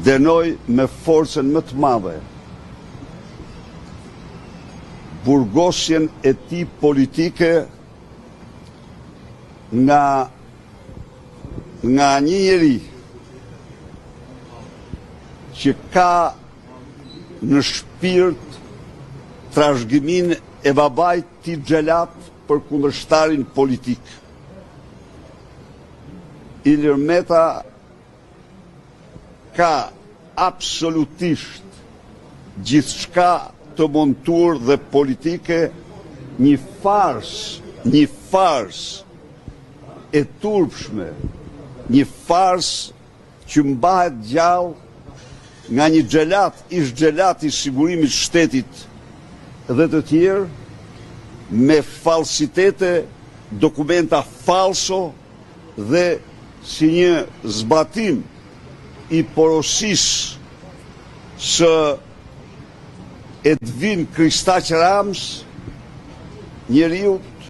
dënoi me forcën më të madhe burgosjen e tij politike nga një njeri që ka në shpirt trashëgimin e babait tij xhelat për kundërshtarin politik. Ilir Meta ka absolutisht gjithçka të montuar dhe politike, një fars e turpshme, një fars që mbahet gjallë nga një ish xhelat i sigurimit shtetit dhe të tjerë, me falsitete, dokumenta falso dhe si një zbatim i porosisë së Edvin Kristaq Rams, njeriu